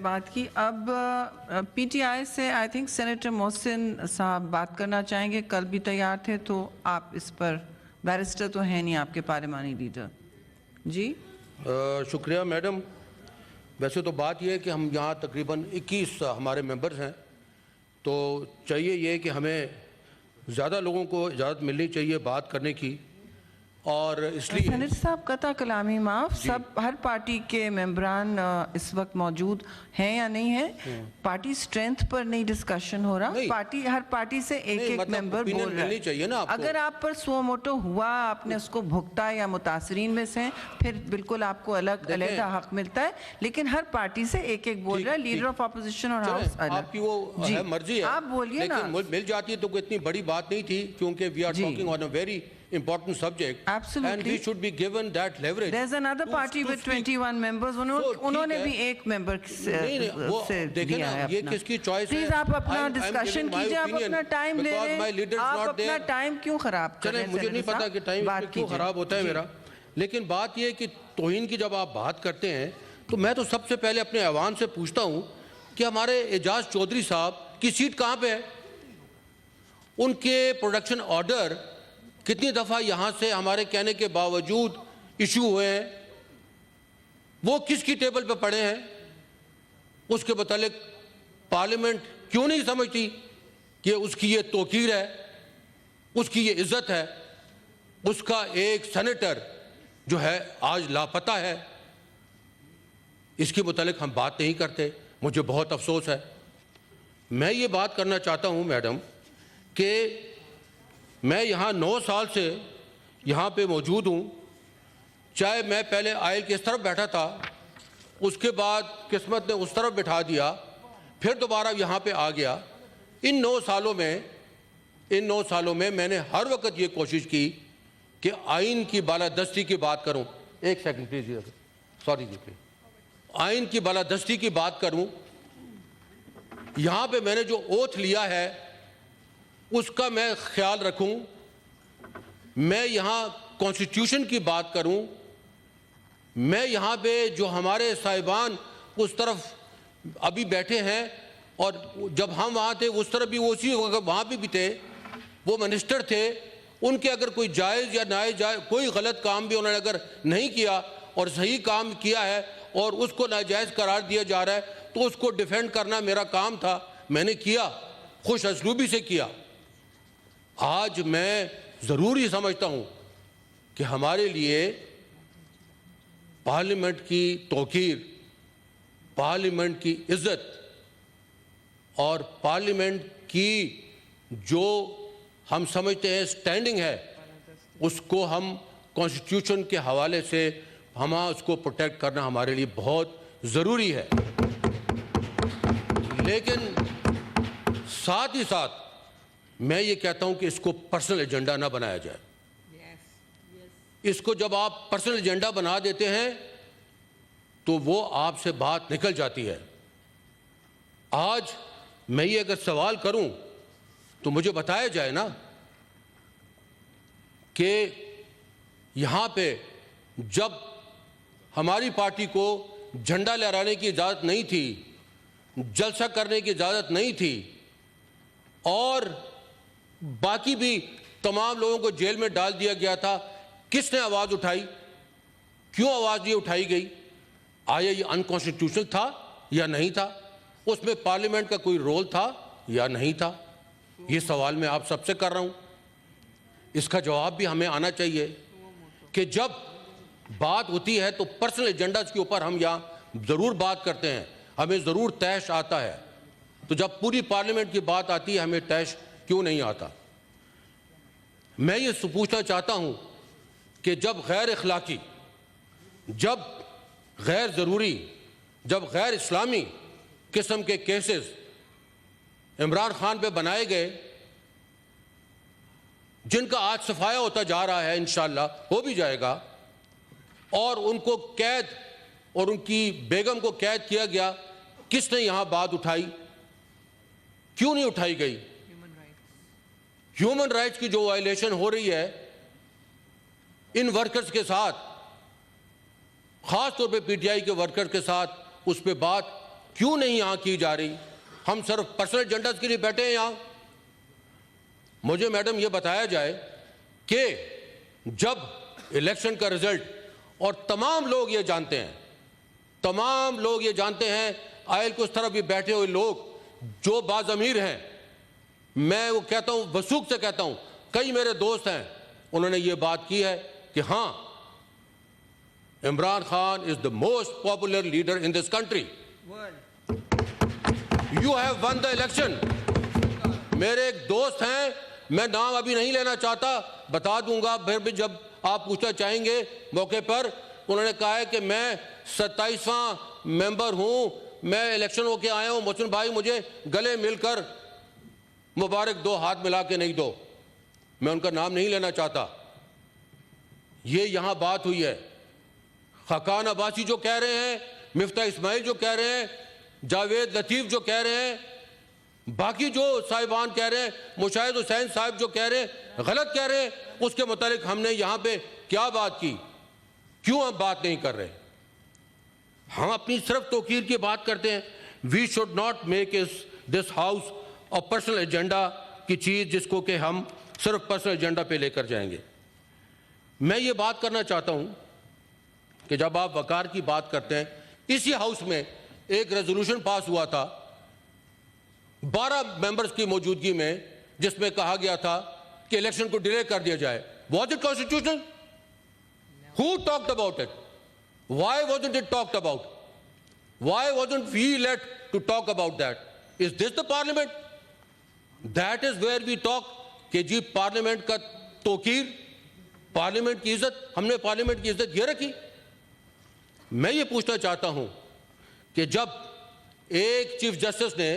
بات کی. اب پی ٹی آئی سے آئی تھنک سینیٹر محسن صاحب بات کرنا چاہیں گے. کل بھی تیار تھے تو آپ اس پر, بیرسٹر تو ہیں نہیں آپ کے پارلیمانی لیڈر. جی شکریہ میڈم. ویسے تو بات یہ ہے کہ ہم یہاں تقریباً 21 ہمارے ممبرز ہیں, تو چاہیے یہ کہ ہمیں زیادہ لوگوں کو اجازت ملنی چاہیے بات کرنے کی, اور اس لیے سینیٹر صاحب قطع کلامی معاف, سب ہر پارٹی کے ممبران اس وقت موجود ہیں یا نہیں ہیں؟ پارٹی سٹرینتھ پر نہیں ڈسکشن ہو رہا, پارٹی ہر پارٹی سے ایک ایک ممبر بول رہا ہے. اگر آپ پر سو موٹو ہوا, آپ نے اس کو بھگتا یا متاثرین میں سے, پھر بالکل آپ کو الگ علیحدہ حق ملتا ہے, لیکن ہر پارٹی سے ایک ایک بول رہا ہے, لیڈر آف اپوزیشن اور ہاؤس الگ. آپ کی وہ مرضی ہے, آپ بولیے نا. لیکن مل جاتی ہے تو کوئی اتنی بڑی بات نہیں تھی, کیونکہ we are talking on a very important subject. Absolutely. And we should be given that leverage. There's another party with 21 members. انہوں نے بھی ایک ممبر سے دیا ہے اپنا. یہ کس کی چوائس ہے؟ پلیز آپ اپنا ڈسکشن کیجئے, آپ اپنا ٹائم لے رہے ہیں, آپ اپنا ٹائم کیوں خراب کر رہے ہیں؟ مجھے نہیں پتا کہ ٹائم کیوں خراب ہوتا ہے میرا, لیکن بات یہ ہے کہ توہین کی جب آپ بات کرتے ہیں تو میں تو سب سے پہلے اپنے ایوان سے پوچھتا ہوں کہ ہمارے اعجاز چودھری صاحب کی سیٹ کہاں پہ ہے؟ ان کے پروڈکشن آرڈر کتنی دفعہ یہاں سے ہمارے کہنے کے باوجود ایشو ہوئے ہیں؟ وہ کس کی ٹیبل پہ پڑے ہیں؟ اس کے متعلق پارلیمنٹ کیوں نہیں سمجھتی کہ اس کی یہ توقیر ہے, اس کی یہ عزت ہے؟ اس کا ایک سینیٹر جو ہے آج لاپتہ ہے, اس کے متعلق ہم بات نہیں کرتے. مجھے بہت افسوس ہے. میں یہ بات کرنا چاہتا ہوں میڈم کہ میں یہاں 9 سال سے یہاں پہ موجود ہوں, چاہے میں پہلے آئل کے اس طرف بیٹھا تھا, اس کے بعد قسمت نے اس طرف بٹھا دیا, پھر دوبارہ یہاں پہ آ گیا. ان 9 سالوں میں میں نے ہر وقت یہ کوشش کی کہ آئین کی بالادستی کی بات کروں. ایک سیکنڈ پلیز, سوری جی پلیز. آئین کی بالادستی کی بات کروں. یہاں پہ میں نے جو اوتھ لیا ہے اس کا میں خیال رکھوں. میں یہاں کانسٹیٹیوشن کی بات کروں. میں یہاں پہ جو ہمارے صاحبان اس طرف ابھی بیٹھے ہیں, اور جب ہم وہاں تھے اس طرف بھی اسی وہاں پہ بھی تھے, وہ منسٹر تھے, ان کے اگر کوئی جائز یا ناجائز کوئی غلط کام بھی انہوں نے اگر نہیں کیا اور صحیح کام کیا ہے اور اس کو ناجائز قرار دیا جا رہا ہے, تو اس کو ڈیفینڈ کرنا میرا کام تھا. میں نے کیا, خوش اسلوبی سے کیا. آج میں ضروری سمجھتا ہوں کہ ہمارے لیے پارلیمنٹ کی توقیر, پارلیمنٹ کی عزت اور پارلیمنٹ کی جو ہم سمجھتے ہیں سٹینڈنگ ہے, اس کو ہم کانسٹیٹیوشن کے حوالے سے اس کو پروٹیکٹ کرنا ہمارے لیے بہت ضروری ہے. لیکن ساتھ ہی ساتھ میں یہ کہتا ہوں کہ اس کو پرسنل ایجنڈا نہ بنایا جائے. اس کو جب آپ پرسنل ایجنڈا بنا دیتے ہیں تو وہ آپ سے بات نکل جاتی ہے. آج میں یہ اگر سوال کروں تو مجھے بتایا جائے نا کہ یہاں پہ جب ہماری پارٹی کو جھنڈا لہرانے کی اجازت نہیں تھی, جلسہ کرنے کی اجازت نہیں تھی, اور باقی بھی تمام لوگوں کو جیل میں ڈال دیا گیا تھا, کس نے آواز اٹھائی؟ کیوں آواز یہ اٹھائی گئی؟ آیا یہ انکانسٹیٹیوشنل تھا یا نہیں تھا؟ اس میں پارلیمنٹ کا کوئی رول تھا یا نہیں تھا؟ یہ سوال میں آپ سب سے کر رہا ہوں. اس کا جواب بھی ہمیں آنا چاہیے کہ جب بات ہوتی ہے تو پرسنل ایجنڈاز کے اوپر ہم یہاں ضرور بات کرتے ہیں, ہمیں ضرور طیش آتا ہے. تو جب پوری پارلیمنٹ کی بات آتی ہے ہمیں طیش کیوں نہیں آتا؟ میں یہ پوچھنا چاہتا ہوں کہ جب غیر اخلاقی, جب غیر ضروری, جب غیر اسلامی قسم کے کیسز عمران خان پہ بنائے گئے, جن کا آج صفایا ہوتا جا رہا ہے, انشاءاللہ ہو بھی جائے گا, اور ان کو قید اور ان کی بیگم کو قید کیا گیا, کس نے یہاں بات اٹھائی؟ کیوں نہیں اٹھائی گئی؟ ہیومن رائٹس کی جو وائلیشن ہو رہی ہے ان ورکرز کے ساتھ, خاص طور پہ پی ٹی آئی کے ورکر کے ساتھ, اس پہ بات کیوں نہیں یہاں کی جا رہی؟ ہم صرف پرسنل ایجنڈاز کے لیے بیٹھے ہیں یہاں؟ مجھے میڈم یہ بتایا جائے کہ جب الیکشن کا رزلٹ، اور تمام لوگ یہ جانتے ہیں، تمام لوگ یہ جانتے ہیں، آئل کو اس طرف بھی بیٹھے ہوئے لوگ جو باضمیر ہیں، میں وہ کہتا ہوں، وثوق سے کہتا ہوں، کئی میرے دوست ہیں، انہوں نے یہ بات کی ہے کہ ہاں Imran Khan is the most popular leader in this country. You have won the election. میرے ایک دوست ہیں، میں نام ابھی نہیں لینا چاہتا، بتا دوں گا پھر بھی جب آپ پوچھنا چاہیں گے موقع پر. انہوں نے کہا ہے کہ میں 27واں ممبر ہوں، میں الیکشن ہو کے آیا ہوں، محسن بھائی مجھے گلے مل کر مبارک دو، ہاتھ ملا کے نہیں دو. میں ان کا نام نہیں لینا چاہتا. یہ یہاں بات ہوئی ہے. خاقان عباسی جو کہہ رہے ہیں، مفتاح اسماعیل جو کہہ رہے ہیں، جاوید لطیف جو کہہ رہے ہیں، باقی جو صاحبان کہہ رہے ہیں، مشاہد حسین صاحب جو کہہ رہے ہیں، غلط کہہ رہے ہیں، اس کے متعلق ہم نے یہاں پہ کیا بات کی؟ کیوں ہم بات نہیں کر رہے؟ ہم اپنی صرف توقیر کی بات کرتے ہیں. We should not make this house اور پرسنل ایجنڈا کی چیز جس کو کہ ہم صرف پرسنل ایجنڈا پہ لے کر جائیں گے. میں یہ بات کرنا چاہتا ہوں کہ جب آپ وقار کی بات کرتے ہیں، اسی ہاؤس میں ایک ریزولوشن پاس ہوا تھا 12 ممبرز کی موجودگی میں، جس میں کہا گیا تھا کہ الیکشن کو ڈیلے کر دیا جائے. Was it constitutional? Who talked about it? Why wasn't it talked about? Why wasn't we let to talk about that? Is this the parliament? That is where we talk کہ جی parliament کا توقیر، parliament کی عزت، ہم نے parliament کی عزت یہ رکھی. میں یہ پوچھنا چاہتا ہوں کہ جب ایک چیف جسٹس نے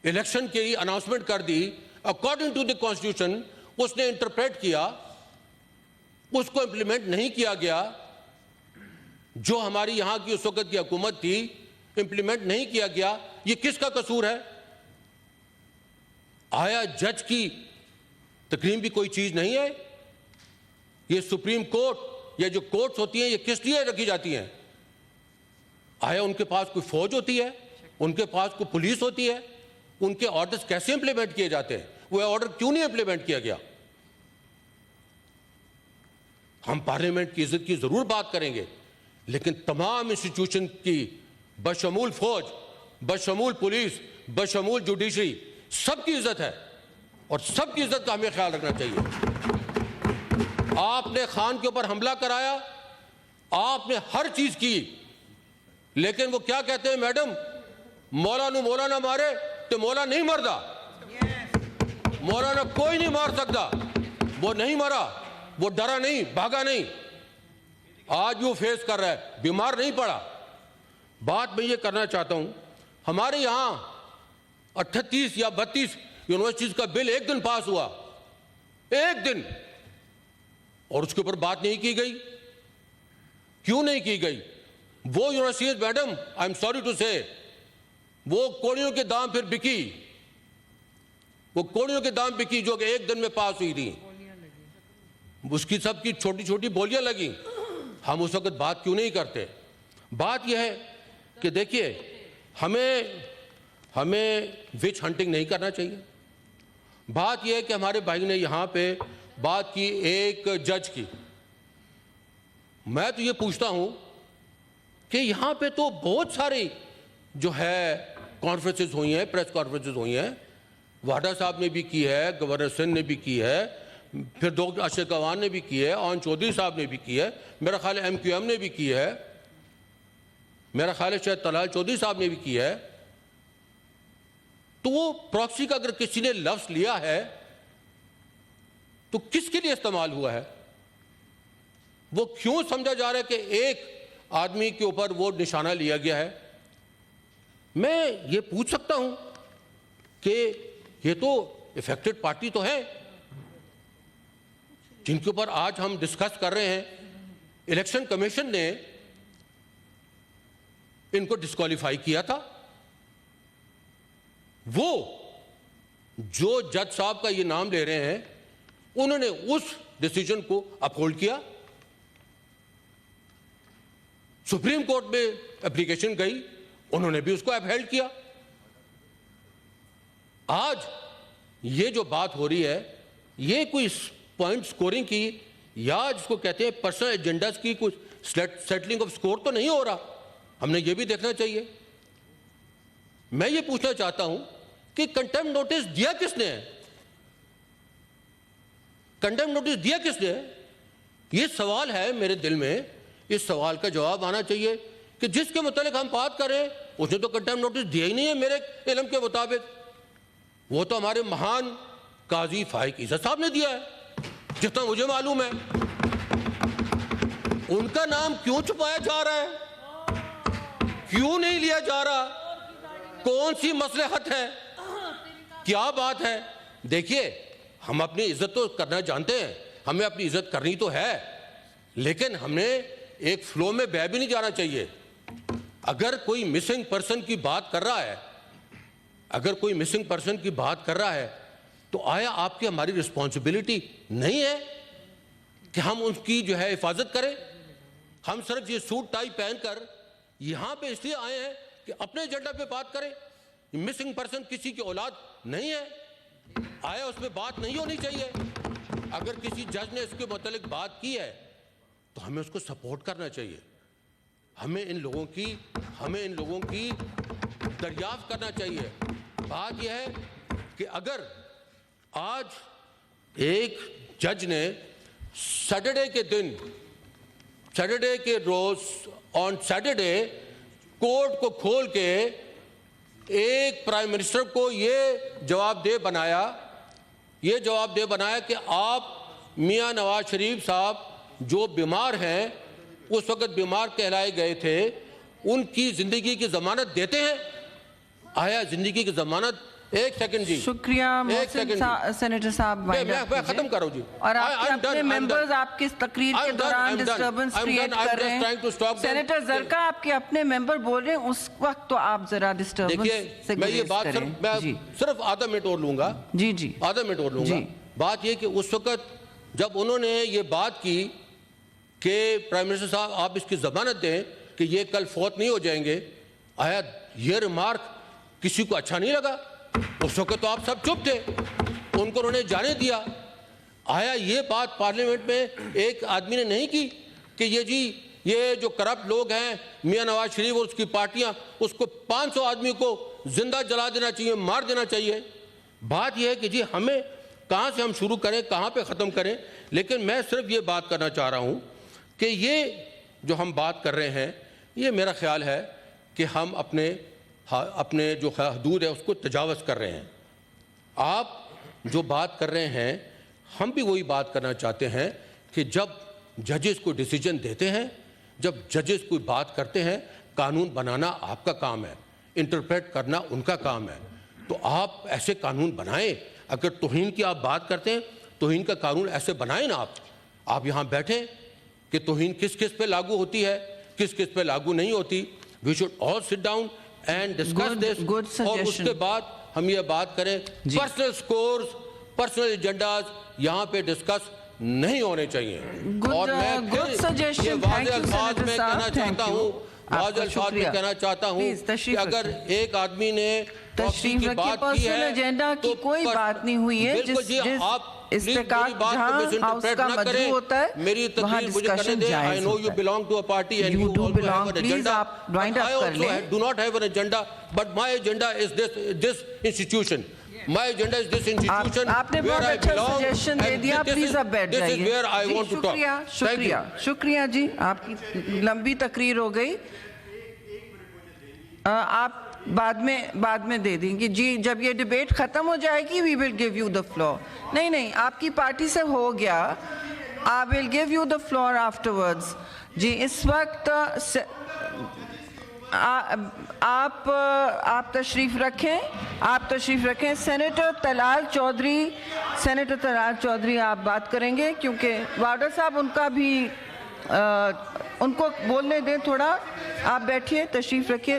الیکشن کی اناؤنسمنٹ کر دی اکارڈنگ ٹو دی کانسٹیٹیوشن، اس نے انٹرپریٹ کیا، اس کو امپلیمنٹ نہیں کیا گیا. جو ہماری یہاں کی اس وقت کی حکومت تھی، امپلیمنٹ نہیں کیا گیا. یہ کس کا قصور ہے؟ آیا جج کی تکریم بھی کوئی چیز نہیں ہے؟ یہ سپریم کورٹ یا جو کورٹس ہوتی ہیں، یہ کس لیے رکھی جاتی ہیں؟ آیا ان کے پاس کوئی فوج ہوتی ہے؟ ان کے پاس کوئی پولیس ہوتی ہے؟ ان کے آرڈرز کیسے امپلیمنٹ کیے جاتے ہیں؟ وہ آرڈر کیوں نہیں امپلیمنٹ کیا گیا؟ ہم پارلیمنٹ کی عزت کی ضرور بات کریں گے، لیکن تمام انسٹیٹیوشن کی بشمول فوج، بشمول پولیس، بشمول جوڈیشری، سب کی عزت ہے، اور سب کی عزت کا ہمیں خیال رکھنا چاہیے. آپ نے خان کے اوپر حملہ کرایا، آپ نے ہر چیز کی، لیکن وہ کیا کہتے ہیں میڈم؟ مولا نو مولا نہ مارے تو مولا نہیں مردا. مولانا کوئی نہیں مار سکتا. وہ نہیں مرا، وہ ڈرا نہیں، بھاگا نہیں، آج وہ فیس کر رہا ہے، بیمار نہیں پڑا. بات میں یہ کرنا چاہتا ہوں، ہمارے یہاں 38 یا 32 یونیورسٹیز کا بل ایک دن پاس ہوا، ایک دن، اور اس کے اوپر بات نہیں کی گئی. کیوں نہیں کی گئی؟ وہ universities madam, I am sorry to say, وہ کوڑیوں کے دام پھر بکی، وہ کوڑیوں کے دام بکی جو کہ ایک دن میں پاس ہوئی تھی. اس کی سب کی چھوٹی چھوٹی بولیاں لگیں. ہم اس وقت بات کیوں نہیں کرتے؟ بات یہ ہے کہ دیکھیے، ہمیں وچ ہنٹنگ نہیں کرنا چاہیے. بات یہ ہے کہ ہمارے بھائی نے یہاں پہ بات کی ایک جج کی. میں تو یہ پوچھتا ہوں کہ یہاں پہ تو بہت ساری جو ہے کانفرنسز ہوئی ہیں، پریس کانفرنسز ہوئی ہیں. واڈا صاحب نے بھی کی ہے، گورنر سندھ نے بھی کی ہے، پھر ڈاکٹر اشرف غوان نے بھی کی ہے، آن چودھری صاحب نے بھی کی ہے، میرا خیال ہے MQM نے بھی کی ہے، میرا خیال ہے شاید طلال چودھری صاحب نے بھی کی ہے. تو وہ پراکسی کا اگر کسی نے لفظ لیا ہے تو کس کے لیے استعمال ہوا ہے؟ وہ کیوں سمجھا جا رہا ہے کہ ایک آدمی کے اوپر وہ نشانہ لیا گیا ہے؟ میں یہ پوچھ سکتا ہوں کہ یہ تو افیکٹڈ پارٹی تو ہے جن کے اوپر آج ہم ڈسکس کر رہے ہیں. الیکشن کمیشن نے ان کو ڈسکوالیفائی کیا تھا. وہ جو جج صاحب کا یہ نام لے رہے ہیں، انہوں نے اس ڈیسیجن کو اپہولڈ کیا. سپریم کورٹ میں اپلیکیشن گئی، انہوں نے بھی اس کو اپہیلڈ کیا. آج یہ جو بات ہو رہی ہے یہ کوئی پوائنٹ سکورنگ کی یا جس کو کہتے ہیں پرسنل ایجنڈاز کی کوئی سیٹلنگ آف سکور تو نہیں ہو رہا. ہم نے یہ بھی دیکھنا چاہیے. میں یہ پوچھنا چاہتا ہوں کہ کنٹمپٹ نوٹس دیا کس نے ہے؟ کنٹمپٹ نوٹس دیا کس نے ہے؟ یہ سوال ہے میرے دل میں. اس سوال کا جواب آنا چاہیے کہ جس کے متعلق ہم بات کر رہے ہیں اس نے تو کنٹمپٹ نوٹس دیا ہی نہیں ہے میرے علم کے مطابق. وہ تو ہمارے مہان قاضی فائق عیسیٰ صاحب نے دیا ہے جتنا مجھے معلوم ہے. ان کا نام کیوں چھپایا جا رہا ہے؟ کیوں نہیں لیا جا رہا؟ کون سی مصلحت ہے؟ کیا بات ہے؟ دیکھیے ہم اپنی عزت تو کرنا جانتے ہیں, ہمیں اپنی عزت کرنی تو ہے, لیکن ہم نے ایک فلو میں بہ بھی نہیں جانا چاہیے. اگر کوئی مسنگ پرسن کی بات کر رہا ہے, اگر کوئی مسنگ پرسن کی بات کر رہا ہے تو آیا آپ کی ہماری رسپانسبلٹی نہیں ہے کہ ہم ان کی جو ہے حفاظت کریں؟ ہم صرف یہ سوٹ ٹائی پہن کر یہاں پہ اس لیے آئے ہیں کہ اپنے ایجنڈا پہ بات کریں. مسنگ پرسن کسی کی اولاد نہیں ہے, آیا اس پہ بات نہیں ہونی چاہیے؟ اگر کسی جج نے اس کے متعلق بات کی ہے تو ہمیں اس کو سپورٹ کرنا چاہیے. ہمیں ان لوگوں کی دریافت کرنا چاہیے. بات یہ ہے کہ اگر آج ایک جج نے سیٹرڈے کے روز آن سیٹرڈے کورٹ کو کھول کے ایک پرائم منسٹر کو یہ جواب دہ بنایا کہ آپ میاں نواز شریف صاحب جو بیمار ہیں, اس وقت بیمار کہلائے گئے تھے, ان کی زندگی کی ضمانت دیتے ہیں. آیا زندگی کی ضمانت؟ ایک سیکنڈ جی, شکریہ سینیٹر صاحب, میں ختم کروں جی. اور آپ کے اپنے ممبرز آپ کی تقریر کے دوران ڈسٹربنس کریٹ کر رہے ہیں. سینیٹر زرکا آپ کے اپنے ممبر بول رہے ہیں, اس وقت تو آپ ذرا ڈسٹربنس سے گریز کریں. میں صرف آدھا منٹ اور لوں گا. جی آدھا منٹ اور لوں گا. بات یہ کہ اس وقت جب انہوں نے یہ بات کی کہ پرائم منسٹر صاحب آپ اس کی ضمانت دیں کہ یہ کل فوت نہیں ہو جائیں گے, آیا یہ ریمارک کسی کو اچھا نہیں لگا؟ اس وقت تو آپ سب چپ تھے, ان کو انہوں نے جانے دیا. آیا یہ بات پارلیمنٹ میں ایک آدمی نے نہیں کی کہ یہ جو کرپٹ لوگ ہیں میاں نواز شریف اور اس کی پارٹیاں, اس کو 500 آدمی کو زندہ جلا دینا چاہیے, مار دینا چاہیے؟ بات یہ ہے کہ ہمیں کہاں سے ہم شروع کریں, کہاں پہ ختم کریں. لیکن میں صرف یہ بات کرنا چاہ رہا ہوں کہ یہ جو ہم بات کر رہے ہیں, یہ میرا خیال ہے کہ ہم اپنے جو حدود ہے اس کو تجاوز کر رہے ہیں. آپ جو بات کر رہے ہیں ہم بھی وہی بات کرنا چاہتے ہیں کہ جب ججز کو ڈیسیجن دیتے ہیں, جب ججز کوئی بات کرتے ہیں, قانون بنانا آپ کا کام ہے, انٹرپریٹ کرنا ان کا کام ہے. تو آپ ایسے قانون بنائیں. اگر توہین کی آپ بات کرتے ہیں, توہین کا قانون ایسے بنائیں نا. آپ یہاں بیٹھیں کہ توہین کس کس پہ لاگو ہوتی ہے, کس کس پہ لاگو نہیں ہوتی. We should all sit down and discuss this, اور اس کے بعد ہم یہ بات کریں. پرسنل سکورز, پرسنل ایجنڈاز یہاں پہ ڈسکس نہیں ہونے چاہیے. اور میں یہ واضح الفاظ میں کہنا چاہتا ہوں کہ اگر ایک آدمی نے تشریف رکھیے, پرسنل ایجنڈا کی کوئی بات نہیں ہوئی ہے. جس استقاق جہاں ہاؤس کا مدعو ہوتا ہے وہاں ڈسکشن جائز ہوتا ہے. You do belong, please آپ وائنڈ اپ کر لیں. I do not have an agenda, but my agenda is this institution. My agenda is this institution آپ نے بہت اچھا سجیشن دے دیا, پلیز اب بیٹھ جائیے. This is where I want to talk. شکریہ جی, آپ کی لمبی تقریر ہو گئی. آپ بعد میں دے دیں گے جی, جب یہ ڈیبیٹ ختم ہو جائے گی we will give you the floor. نہیں, آپ کی پارٹی سے ہو گیا, I will give you the floor afterwards. جی اس وقت آپ تشریف رکھیں. سینیٹر طلال چودھری آپ بات کریں گے, کیونکہ وارڈر صاحب ان کو بولنے دیں تھوڑا. آپ بیٹھیے, تشریف رکھیے.